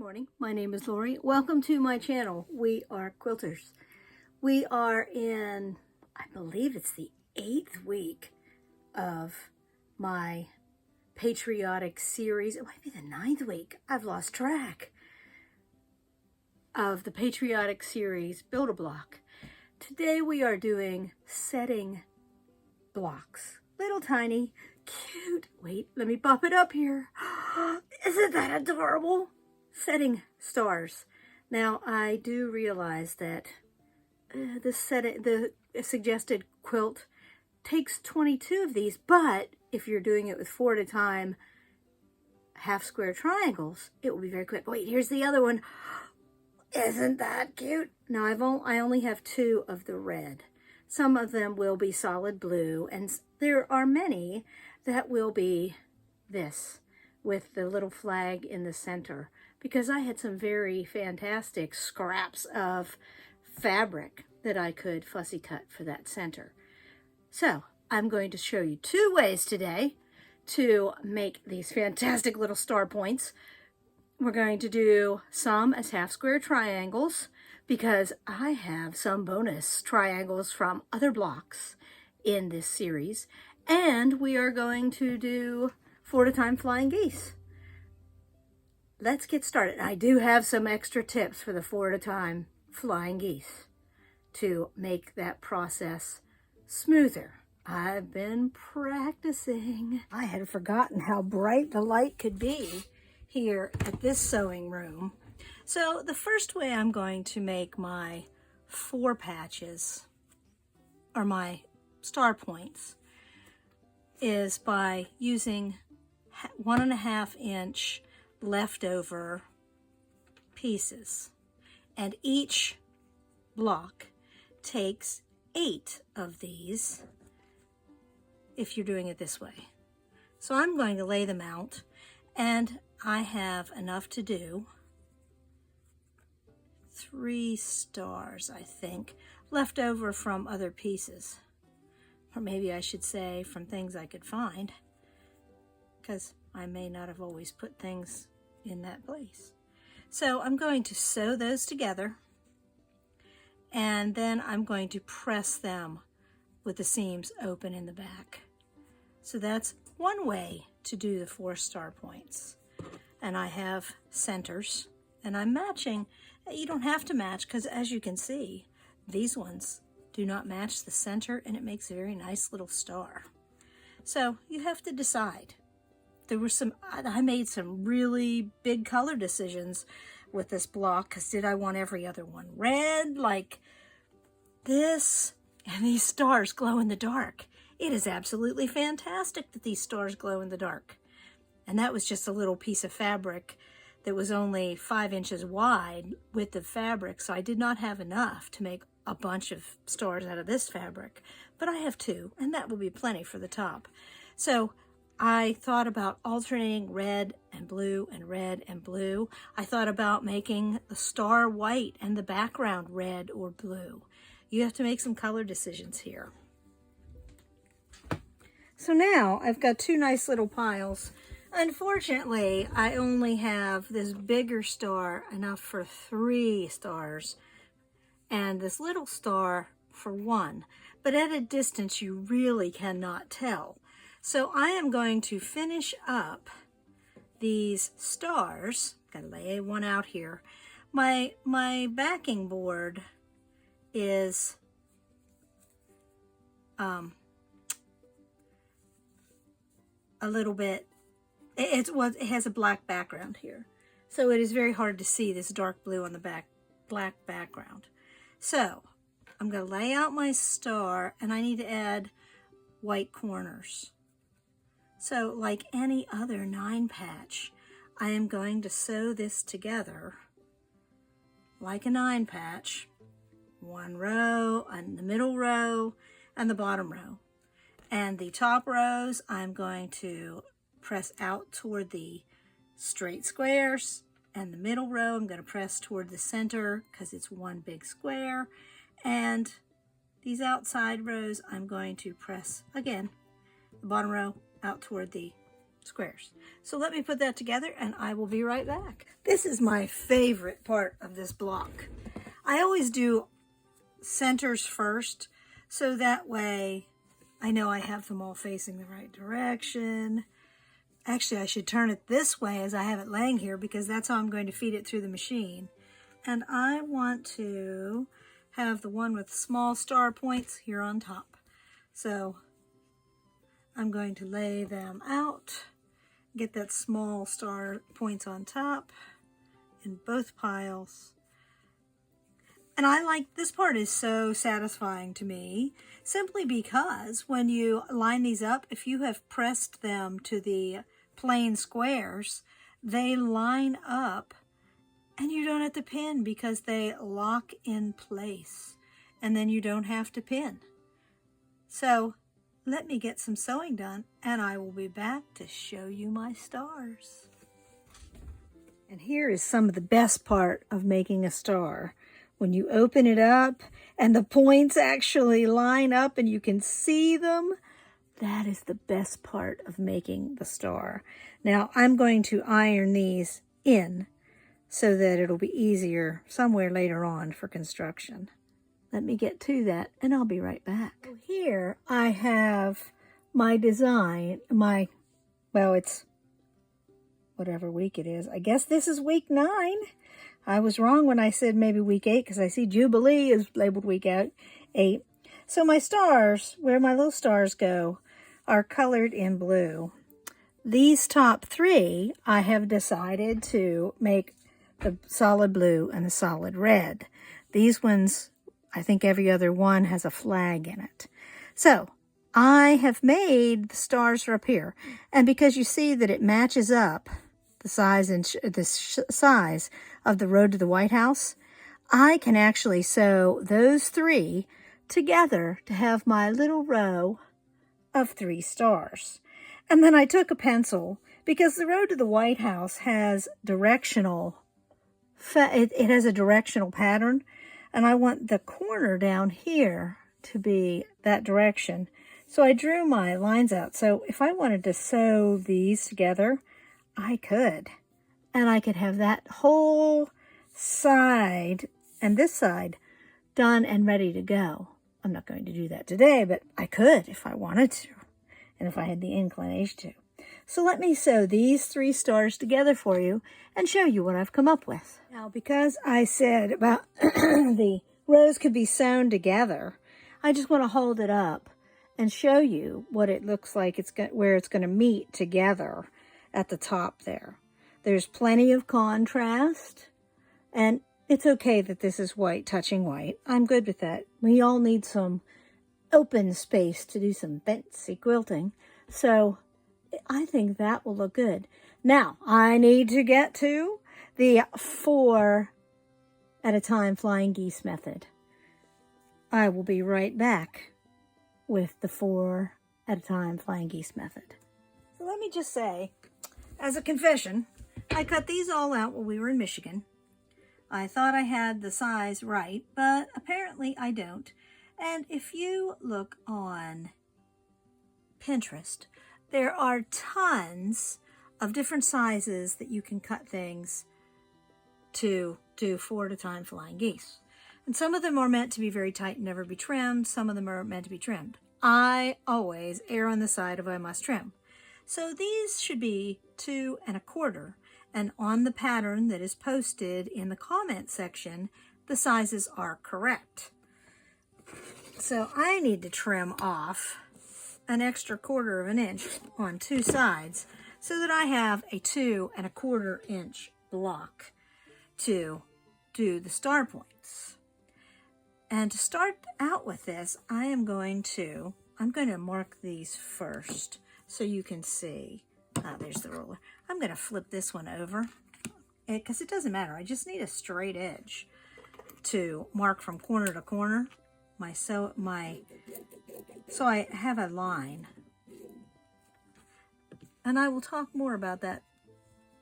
morning. My name is Lorrie. Welcome to my channel. We are quilters. We are in, I believe it's the 8th week of my Patriotic series. It might be the 9th week. I've lost track of the Patriotic series Build-A-Block. Today we are doing setting blocks. Little tiny, cute. Wait, let me pop it up here. Isn't that adorable? Setting stars. Now, I do realize that the suggested quilt takes 22 of these, but if you're doing it with 4 at a time, half square triangles, it will be very quick. Wait, here's the other one. Isn't that cute? Now, I only have 2 of the red. Some of them will be solid blue, and there are many that will be this, with the little flag in the center, because I had some very fantastic scraps of fabric that I could fussy cut for that center. So I'm going to show you 2 ways today to make these fantastic little star points. We're going to do some as half square triangles because I have some bonus triangles from other blocks in this series, and we are going to do 4 at a time flying geese. Let's get started. I do have some extra tips for the 4 at a time flying geese to make that process smoother. I've been practicing. I had forgotten how bright the light could be here at this sewing room. So the first way I'm going to make my 4 patches, or my star points, is by using 1.5 inch leftover pieces, and each block takes 8 of these if you're doing it this way. So I'm going to lay them out, and I have enough to do 3 stars, I think, left over from other pieces, or maybe I should say from things I could find, because I may not have always put things in that place. So I'm going to sew those together, and then I'm going to press them with the seams open in the back. So that's one way to do the 4 star points. And I have centers, and I'm matching. You don't have to match, because as you can see, these ones do not match the center, and it makes a very nice little star. So you have to decide. I made some really big color decisions with this block, because did I want every other one red like this? And these stars glow in the dark. It is absolutely fantastic that these stars glow in the dark. And that was just a little piece of fabric that was only 5 inches wide width of fabric, so I did not have enough to make a bunch of stars out of this fabric. But I have 2, and that will be plenty for the top. So I thought about alternating red and blue and red and blue. I thought about making the star white and the background red or blue. You have to make some color decisions here. So now I've got 2 nice little piles. Unfortunately, I only have this bigger star enough for 3 stars, and this little star for 1. But at a distance, you really cannot tell. So I am going to finish up these stars. Gotta lay one out here. My backing board is a little bit, it has a black background here. So it is very hard to see this dark blue on the black background. So I'm going to lay out my star, and I need to add white corners. So like any other 9 patch, I am going to sew this together like a 9 patch. 1 row, and the middle row, and the bottom row. And the top rows, I'm going to press out toward the straight squares, and the middle row, I'm going to press toward the center because it's one big square. And these outside rows, I'm going to press, again, the bottom row out toward the squares. So let me put that together and I will be right back. This is my favorite part of this block. I always do centers first, so that way I know I have them all facing the right direction. Actually, I should turn it this way as I have it laying here, because that's how I'm going to feed it through the machine. And I want to have the one with small star points here on top. So I'm going to lay them out, get that small star points on top in both piles. And I like, this part is so satisfying to me, simply because when you line these up, if you have pressed them to the plain squares, they line up and you don't have to pin because they lock in place, and then you don't have to pin. So let me get some sewing done and I will be back to show you my stars. And here is some of the best part of making a star. When you open it up and the points actually line up and you can see them, that is the best part of making the star. Now I'm going to iron these in so that it'll be easier somewhere later on for construction. Let me get to that and I'll be right back. Here I have my design, well, it's whatever week it is. I guess this is week 9. I was wrong when I said maybe week 8, because I see Jubilee is labeled week 8. So my stars, where my little stars go, are colored in blue. These top 3, I have decided to make the solid blue and the solid red. These ones, I think every other one has a flag in it. So I have made the stars for up here. And because you see that it matches up the size and size of the road to the White House, I can actually sew those 3 together to have my little row of 3 stars. And then I took a pencil, because the road to the White House has directional, it has a directional pattern, and I want the corner down here to be that direction. So I drew my lines out. So if I wanted to sew these together, I could. And I could have that whole side and this side done and ready to go. I'm not going to do that today, but I could if I wanted to, and if I had the inclination to. So let me sew these 3 stars together for you and show you what I've come up with. Now, because I said about the rows could be sewn together, I just want to hold it up and show you what it looks like, where it's going to meet together at the top there. There's plenty of contrast, and it's okay that this is white touching white. I'm good with that. We all need some open space to do some fancy quilting, so I think that will look good. Now, I need to get to the 4 at a time flying geese method. I will be right back with the 4 at a time flying geese method. So let me just say, as a confession, I cut these all out while we were in Michigan. I thought I had the size right, but apparently I don't. And if you look on Pinterest, there are tons of different sizes that you can cut things to do 4 at a time flying geese. And some of them are meant to be very tight and never be trimmed. Some of them are meant to be trimmed. I always err on the side of I must trim. So these should be 2 1/4. And on the pattern that is posted in the comment section, the sizes are correct. So I need to trim off an extra 1/4 inch on 2 sides so that I have a 2 1/4 inch block to do the star points. And to start out with this, I'm going to mark these first so you can see. There's the ruler. I'm going to flip this one over because it doesn't matter. I just need a straight edge to mark from corner to corner. So I have a line. And I will talk more about that,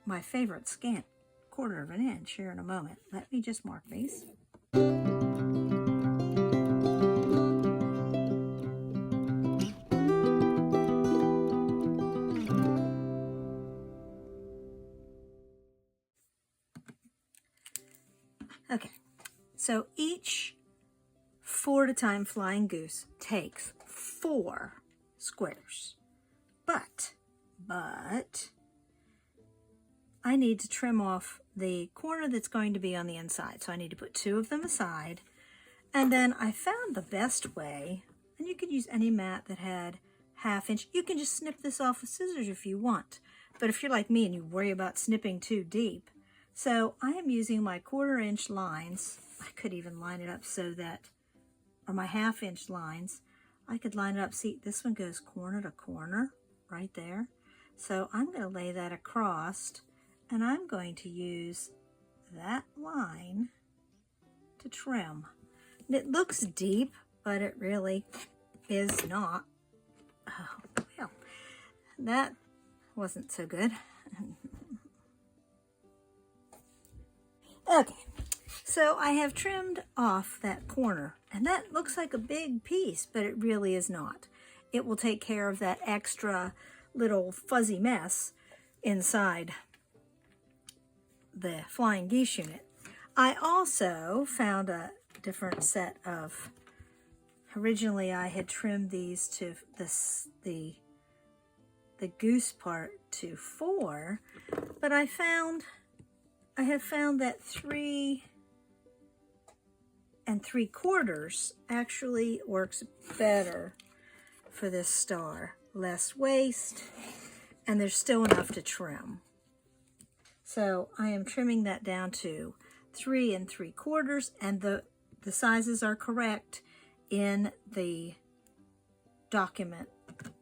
my favorite scant 1/4 inch here in a moment. Let me just mark these. Okay, so each 4 at a time flying goose takes 4 squares. But I need to trim off the corner that's going to be on the inside. So I need to put 2 of them aside. And then I found the best way, and you could use any mat that had 1/2 inch. You can just snip this off with scissors if you want. But if you're like me and you worry about snipping too deep, so I am using my 1/4 inch lines. I could even line it up so that, or my 1/2 inch lines, I could line it up. See, this one goes corner to corner right there. So I'm going to lay that across, and I'm going to use that line to trim. And it looks deep, but it really is not. Oh, well, that wasn't so good. Okay, so I have trimmed off that corner, and that looks like a big piece, but it really is not. It will take care of that extra little fuzzy mess inside the flying geese unit. I also found a different set of, originally I had trimmed these to the goose part to 4, but I have found that 3 3/4 actually works better for this star. Less waste, and there's still enough to trim. So I am trimming that down to 3 3/4, and the sizes are correct in the document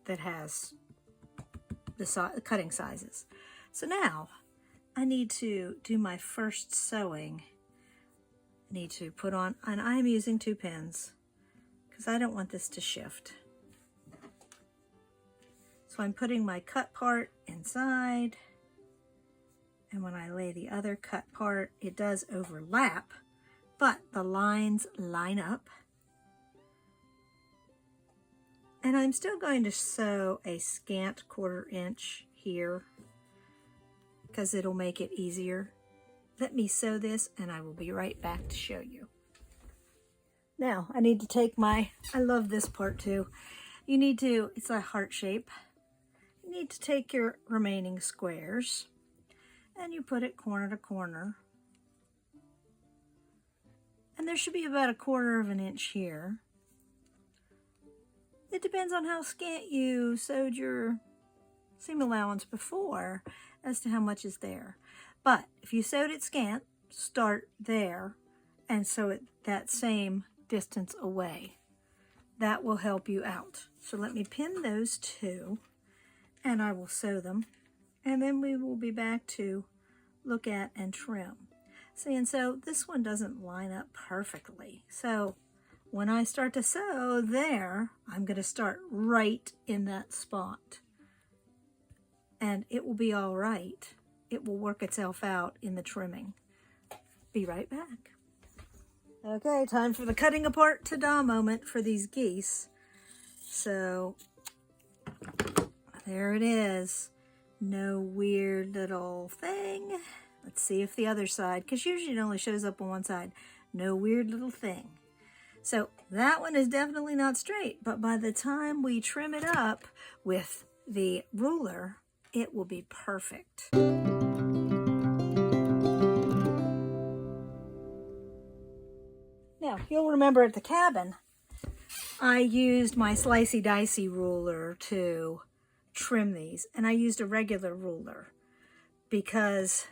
that has the cutting sizes. So now I need to do my first sewing. I need to put on, and I'm using 2 pins because I don't want this to shift. So I'm putting my cut part inside, and when I lay the other cut part, it does overlap, but the lines line up. And I'm still going to sew a scant 1/4 inch here because it'll make it easier. Let me sew this and I will be right back to show you. Now I need to take I love this part too. It's a heart shape. You need to take your remaining squares and you put it corner to corner. And there should be about a 1/4 inch here. It depends on how scant you sewed your seam allowance before as to how much is there. But if you sewed it scant, start there and sew it that same distance away. That will help you out. So let me pin those 2 and I will sew them. And then we will be back to look at and trim. See, and so this one doesn't line up perfectly. So when I start to sew there, I'm going to start right in that spot. And it will be all right. It will work itself out in the trimming. Be right back. Okay, time for the cutting apart ta-da moment for these geese. So there it is. No weird little thing. Let's see if the other side, because usually it only shows up on one side. No weird little thing. So that one is definitely not straight, but by the time we trim it up with the ruler, it will be perfect. Now, you'll remember at the cabin, I used my slicey dicey ruler to trim these, and I used a regular ruler because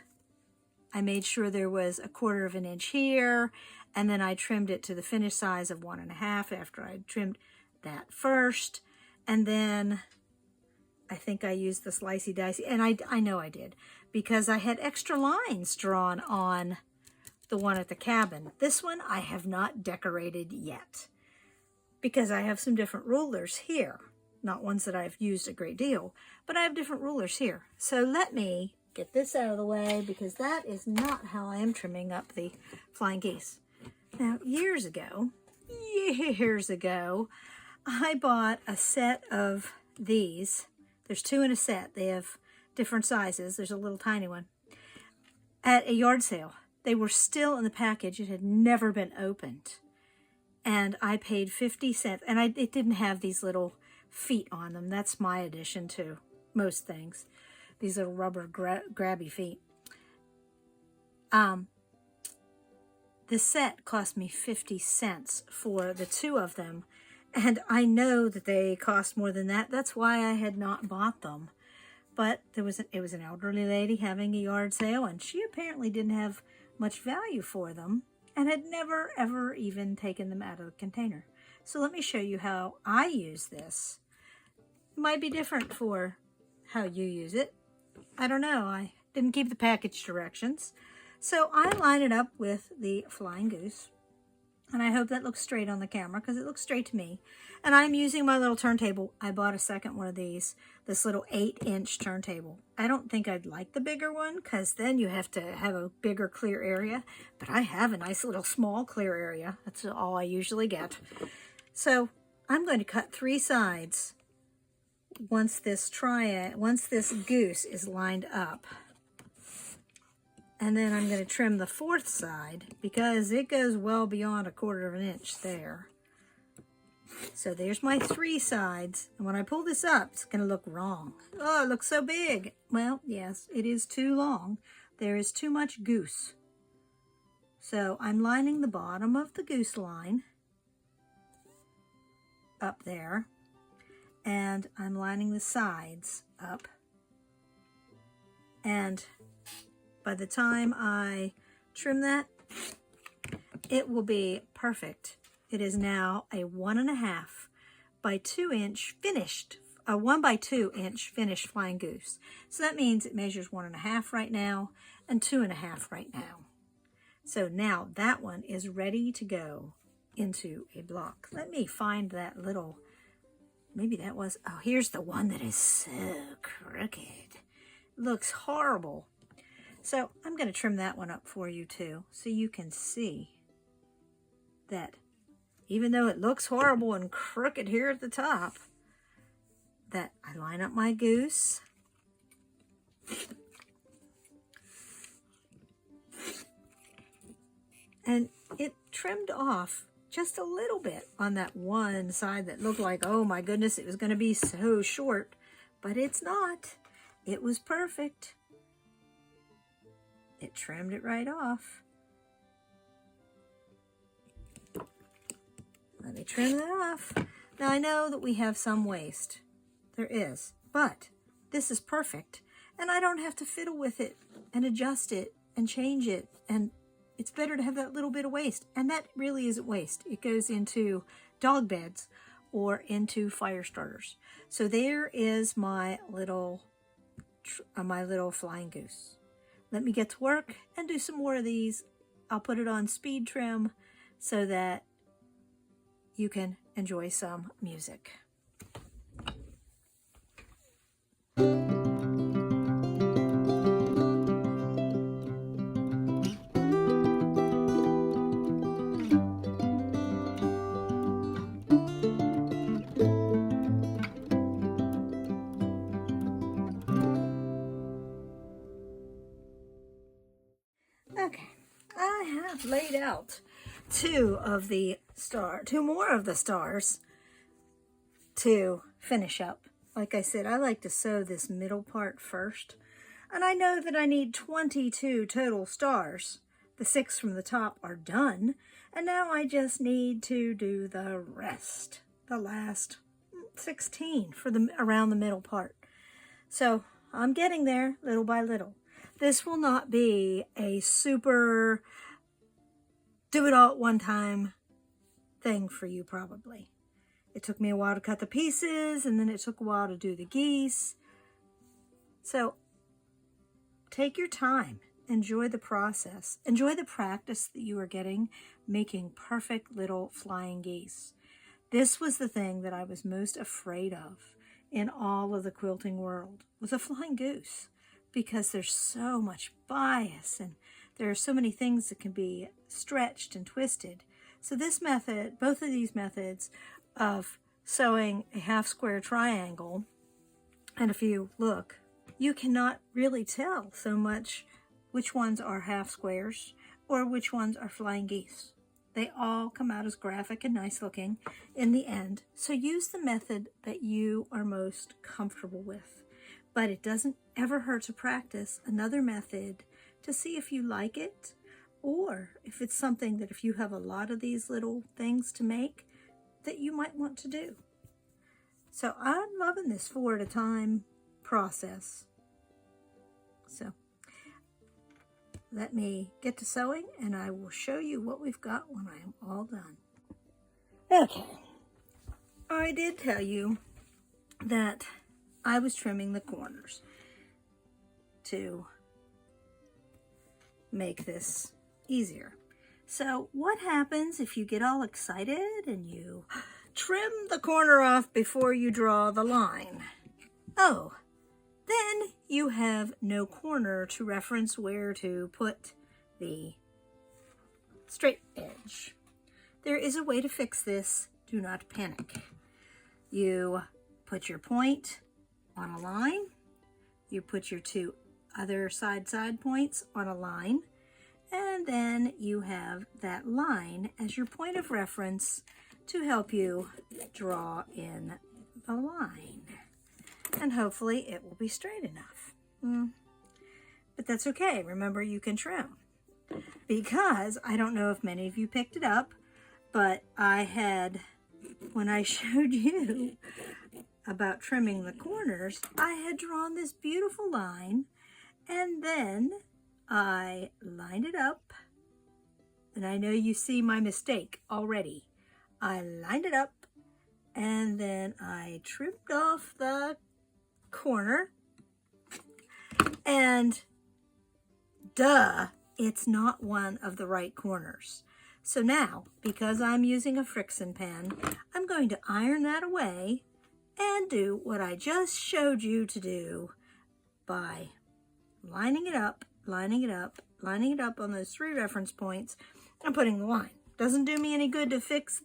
I made sure there was a 1/4 inch here, and then I trimmed it to the finished size of 1 1/2 after I trimmed that first, and then I think I used the slicey dicey, and I know I did because I had extra lines drawn on the one at the cabin. This one I have not decorated yet because I have some different rulers here, not ones that I've used a great deal, but I have different rulers here. So let me get this out of the way because that is not how I am trimming up the flying geese. Now, years ago, I bought a set of these. There's 2 in a set. They have different sizes. There's a little tiny one at a yard sale. They were still in the package. It had never been opened. And I paid 50 cents. And it didn't have these little feet on them. That's my addition to most things. These little rubber grabby feet. This set cost me 50 cents for the 2 of them. And I know that they cost more than that. That's why I had not bought them. But it was an elderly lady having a yard sale, and she apparently didn't have much value for them and had never, ever even taken them out of the container. So let me show you how I use this. It might be different for how you use it. I don't know. I didn't keep the package directions. So I line it up with the flying goose. And I hope that looks straight on the camera because it looks straight to me. And I'm using my little turntable. I bought a second one of these, this little 8-inch turntable. I don't think I'd like the bigger one because then you have to have a bigger clear area. But I have a nice little small clear area. That's all I usually get. So I'm going to cut 3 sides once this goose is lined up. And then I'm going to trim the 4th side because it goes well beyond 1/4 of an inch there. So there's my 3 sides. And when I pull this up, it's going to look wrong. Oh, it looks so big. Well, yes, it is too long. There is too much goose. So I'm lining the bottom of the goose line up there. And I'm lining the sides up. And by the time I trim that, it will be perfect. It is now a 1.5 by 2 inch finished, a 1 by 2 inch finished flying goose. So that means it measures 1.5 right now and 2.5 right now. So now that one is ready to go into a block. Let me find that little, maybe that was, oh, here's the one that is so crooked. Looks horrible. So I'm going to trim that one up for you too, so you can see that even though it looks horrible and crooked here at the top, that I line up my goose. And it trimmed off just a little bit on that one side that looked like, oh my goodness, it was going to be so short, but it's not. It was perfect. It trimmed it right off. Let me trim that off. Now I know that we have some waste. There is. But this is perfect. And I don't have to fiddle with it and adjust it and change it. And it's better to have that little bit of waste. And that really isn't waste. It goes into dog beds or into fire starters. So there is my little flying goose. Let me get to work and do some more of these. I'll put it on speed trim so that you can enjoy some music. Okay, I have laid out two more of the stars to finish up. Like I said, I like to sew this middle part first. And I know that I need 22 total stars. The 6 from the top are done. And now I just need to do the rest. The last 16 for around the middle part. So I'm getting there little by little. This will not be a super do it all at one time thing for you probably. It took me a while to cut the pieces, and then it took a while to do the geese. So take your time. Enjoy the process. Enjoy the practice that you are getting making perfect little flying geese. This was the thing that I was most afraid of in all of the quilting world, was a flying goose, because there's so much bias and there are so many things that can be stretched and twisted. So this method, both of these methods of sewing a half square triangle, and if you look, you cannot really tell so much which ones are half squares or which ones are flying geese. They all come out as graphic and nice looking in the end. So use the method that you are most comfortable with. But it doesn't ever hurt to practice another method to see if you like it, or if it's something that if you have a lot of these little things to make that you might want to do. So I'm loving this 4 at a time process. So let me get to sewing and I will show you what we've got when I am all done. Okay, I did tell you that I was trimming the corners to make this easier. So what happens if you get all excited and you trim the corner off before you draw the line? Oh, then you have no corner to reference where to put the straight edge. There is a way to fix this. Do not panic. You put your point on a line. You put your 2 other side points on a line. And then you have that line as your point of reference to help you draw in the line. And hopefully it will be straight enough. But that's okay. Remember, you can trim. Because I don't know if many of you picked it up, but I had, when I showed you about trimming the corners, I had drawn this beautiful line, and then I lined it up. And I know you see my mistake already. I lined it up, and then I trimmed off the corner, and duh, it's not one of the right corners. So now, because I'm using a Frixion pen, I'm going to iron that away and do what I just showed you to do by lining it up, lining it up, lining it up on those 3 reference points, and putting the line. Doesn't do me any good to fix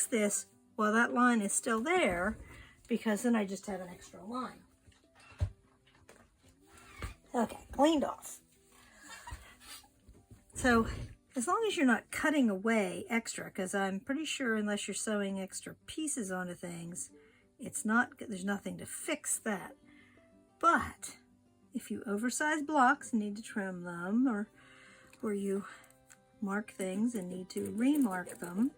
this while that line is still there, because then I just have an extra line. Okay, cleaned off. So as long as you're not cutting away extra, because I'm pretty sure unless you're sewing extra pieces onto things, there's nothing to fix that. But if you oversize blocks and need to trim them, or you mark things and need to remark them,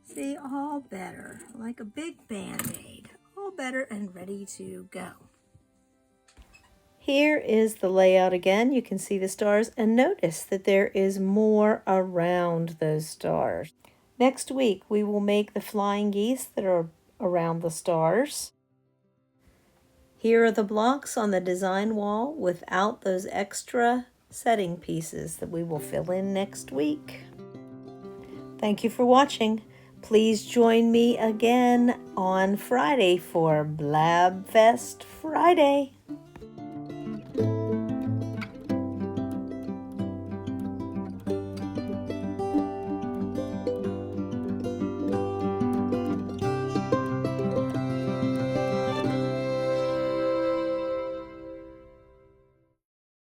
see, all better, like a big Band-Aid, all better and ready to go. Here is the layout again. You can see the stars and notice that there is more around those stars. Next week, we will make the flying geese that are around the stars. Here are the blocks on the design wall without those extra setting pieces that we will fill in next week. Thank you for watching. Please join me again on Friday for Blab Fest Friday.